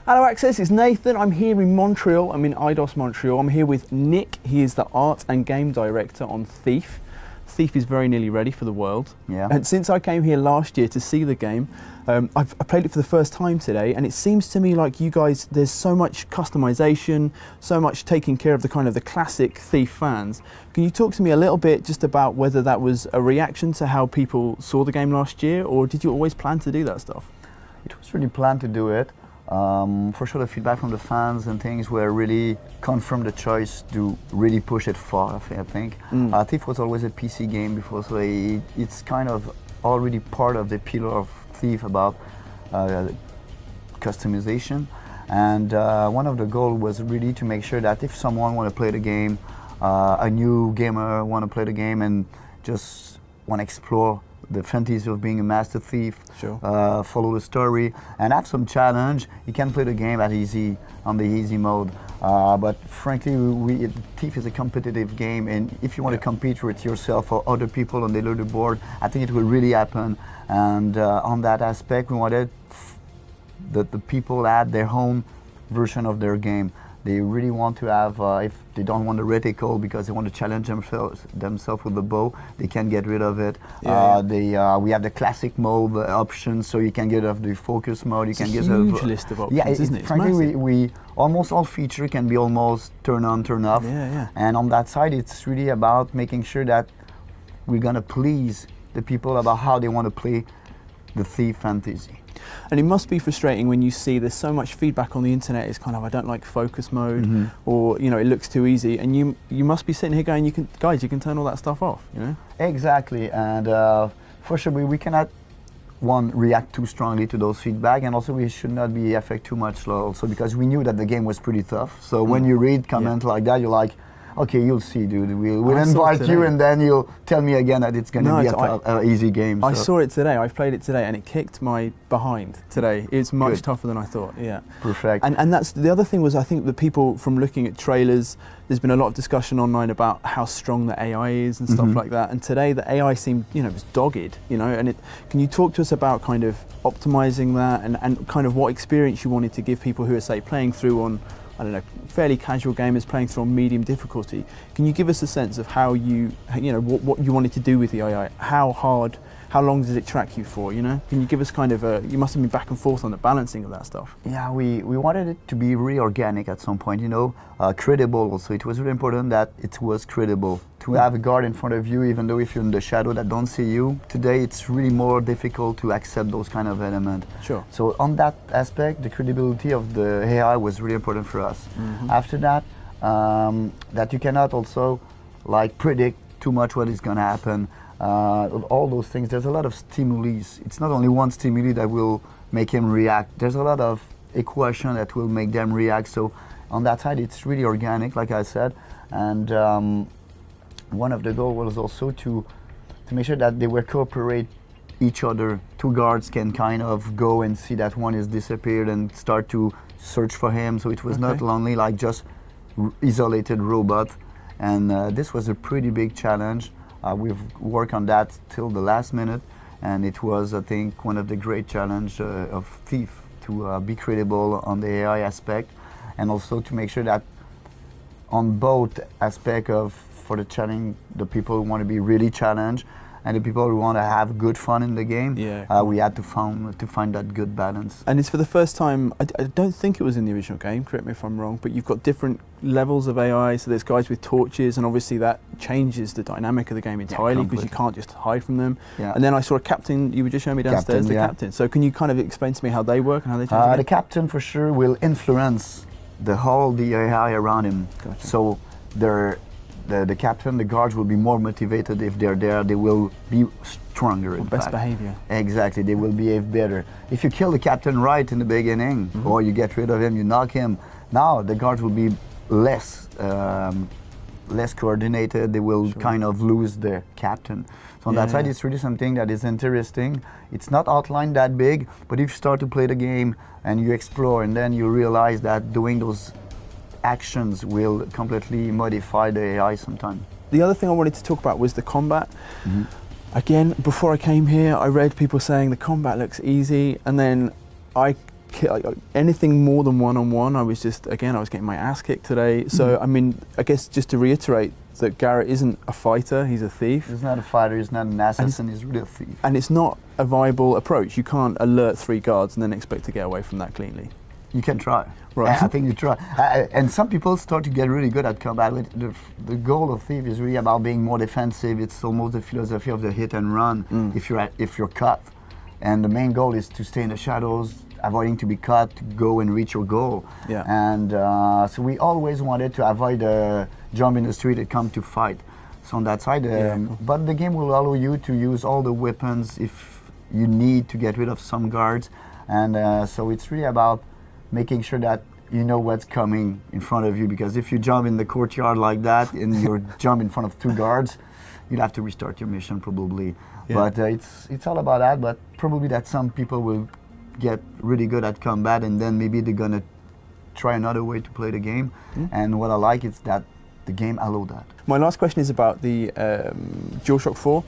Hello Access, it's Nathan. I'm here in Montreal. I'm in IDOS Montreal. I'm here with Nick. He is the art and game director on Thief. Thief is very nearly ready for the world. Yeah. And since I came here last year to see the game, I played it for the first time today, and it seems to me like you guys, there's so much customization, so much taking care of the kind of the classic Thief fans. Can you talk to me a little bit just about whether that was a reaction to how people saw the game last year, or did you always plan to do that stuff? It was really planned to do it. For sure, the feedback from the fans and things were really confirmed the choice to really push it far, I think. Thief was always a PC game before, so it's kind of already part of the pillar of Thief about customization. And one of the goals was really to make sure that if someone want to play the game, a new gamer want to play the game and just want to explore the fantasy of being a master thief, sure. Follow the story and have some challenge. You can play the game on the easy mode. But frankly, Thief is a competitive game, and if you want to compete with yourself or other people on the leaderboard, I think it will really happen. And on that aspect, we wanted that the people had their own version of their game. They really want to have, if they don't want the reticle because they want to challenge themselves with the bow, they can get rid of it. We have the classic mode option, so you can get rid of the focus mode. It's a huge list of options, isn't it? Frankly, we almost all feature can be almost turn on, turn off. And on that side, it's really about making sure that we're gonna please the people about how they want to play the Thief fantasy. And it must be frustrating when you see there's so much feedback on the internet. It's kind of, I don't like focus mode, or it looks too easy. And you must be sitting here going, you can turn all that stuff off, Exactly, and for sure we cannot react too strongly to those feedback, and also we should not be affect too much also because we knew that the game was pretty tough. So when you read comments like that, you're like, okay, you'll see, dude. We'll invite you, and then you'll tell me again that it's going to be an easy game. I saw it today. I've played it today, and it kicked my behind today. It's much tougher than I thought. Yeah. Perfect. And that's the other thing was I think the people from looking at trailers. There's been a lot of discussion online about how strong the AI is and stuff like that. And today the AI seemed, was dogged. And can you talk to us about kind of optimizing that and kind of what experience you wanted to give people who are say playing through on, I don't know, fairly casual gamers playing through on medium difficulty. Can you give us a sense of how what you wanted to do with the AI? How long does it track you for, Can you give us kind of you must have been back and forth on the balancing of that stuff. Yeah, we wanted it to be really organic at some point, credible also. It was really important that it was credible. To have a guard in front of you, even though if you're in the shadow that don't see you, today it's really more difficult to accept those kind of elements. Sure. So on that aspect, the credibility of the AI was really important for us. After that, that you cannot also predict too much what is going to happen. All those things, there's a lot of stimuli. It's not only one stimuli that will make him react. There's a lot of equation that will make them react. So on that side, it's really organic, like I said. And one of the goals was also to make sure that they will cooperate each other. Two guards can kind of go and see that one is disappeared and start to search for him. So it was not only like just isolated robot. And this was a pretty big challenge. We've worked on that till the last minute, and it was, I think, one of the great challenges of Thief to be credible on the AI aspect, and also to make sure that on both aspects for the challenge, the people who want to be really challenged and the people who want to have good fun in the game, we had to find that good balance. And it's for the first time, I don't think it was in the original game, correct me if I'm wrong, but you've got different levels of AI, so there's guys with torches, and obviously that changes the dynamic of the game entirely because you can't just hide from them. And then I saw a captain, you were just showing me downstairs, captain. So can you kind of explain to me how they work and how they change the captain for sure will influence the AI around him. Gotcha. So the captain, the guards will be more motivated if they're there. They will be stronger. Best behavior. Exactly, they will behave better. If you kill the captain right in the beginning, or you get rid of him, you knock him, now the guards will be less coordinated. They will kind of lose their captain. So on that side, it's really something that is interesting. It's not outlined that big, but if you start to play the game and you explore, and then you realize that doing those actions will completely modify the AI sometimes. The other thing I wanted to talk about was the combat. Again, before I came here, I read people saying the combat looks easy, and then I anything more than one-on-one, I was getting my ass kicked today. So, I mean, I guess just to reiterate that Garrett isn't a fighter, he's a thief. He's not a fighter, he's not an assassin, he's really a thief. And it's not a viable approach. You can't alert 3 guards and then expect to get away from that cleanly. You can try. Right. I think you try. And some people start to get really good at combat. The goal of Thief is really about being more defensive. It's almost the philosophy of the hit and run if you're cut. And the main goal is to stay in the shadows, avoiding to be cut, to go and reach your goal. Yeah. And so we always wanted to avoid jump in the street and come to fight. So on that side, cool. But the game will allow you to use all the weapons if you need to get rid of some guards. And so it's really about making sure that you know what's coming in front of you, because if you jump in the courtyard like that and you jump in front of 2 guards, you'll have to restart your mission probably. Yeah. But it's all about that, but probably that some people will get really good at combat and then maybe they're gonna try another way to play the game. And what I like is that the game allows that. My last question is about the DualShock 4.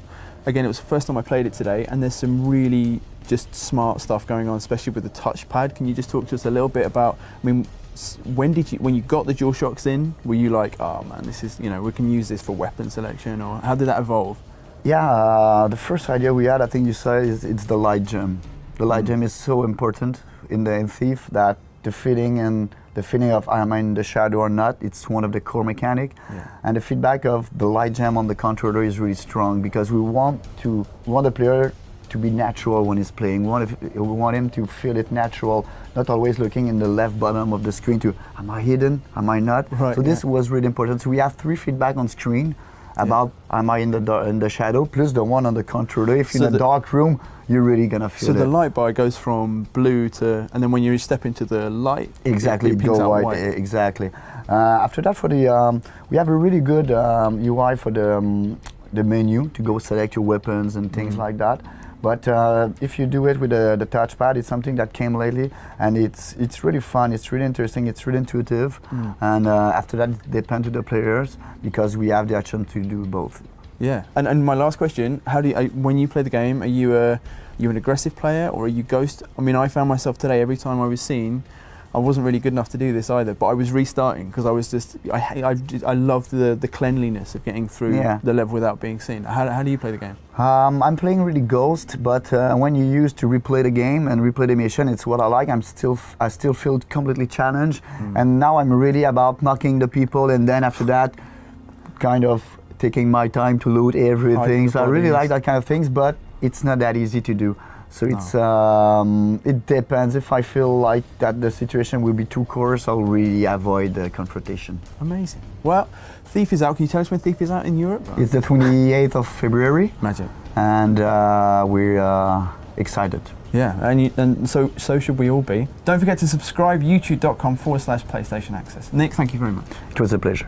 Again, it was the first time I played it today, and there's some really just smart stuff going on, especially with the touchpad. Can you just talk to us a little bit about, I mean, when you got the DualShocks in, were you like, oh man, this is, we can use this for weapon selection, or how did that evolve? Yeah, the first idea we had, I think you said, is it's the light gem. The light gem is so important in Thief that the feeling of am I in the shadow or not, it's one of the core mechanic. Yeah. And the feedback of the light gem on the controller is really strong, because we want the player to be natural when he's playing. We want him to feel it natural, not always looking in the left bottom of the screen to, am I hidden, am I not? Right, so this was really important. So we have 3 feedback on screen about am I in the shadow, plus the one on the controller. If you're in a dark room, you're really gonna feel it. So the light bar goes from blue to, and then when you step into the light, exactly, it goes white. Exactly. After that, for the we have a really good UI for the menu to go select your weapons and things like that. But if you do it with the touchpad, it's something that came lately, and it's really fun, it's really interesting, it's really intuitive. And after that, it depends on the players, because we have the option to do both. Yeah, and my last question, how do you, when you play the game, are you an aggressive player, or are you ghost? I mean, I found myself today, every time I was seen, I wasn't really good enough to do this either, but I was restarting because I was just, I love the cleanliness of getting through the level without being seen. How do you play the game? I'm playing really Ghost, but when you use to replay the game and replay the mission, it's what I like. I still feel completely challenged, and now I'm really about knocking the people, and then after that, kind of taking my time to loot everything. So I really like that kind of things, but it's not that easy to do. So it's it depends. If I feel like that the situation will be too coarse, I'll really avoid the confrontation. Amazing. Well, Thief is out. Can you tell us when Thief is out in Europe? It's the 28th of February. Magic. And we're excited. Yeah, and so should we all be. Don't forget to subscribe, youtube.com/PlayStation Access. Nick, thank you very much. It was a pleasure.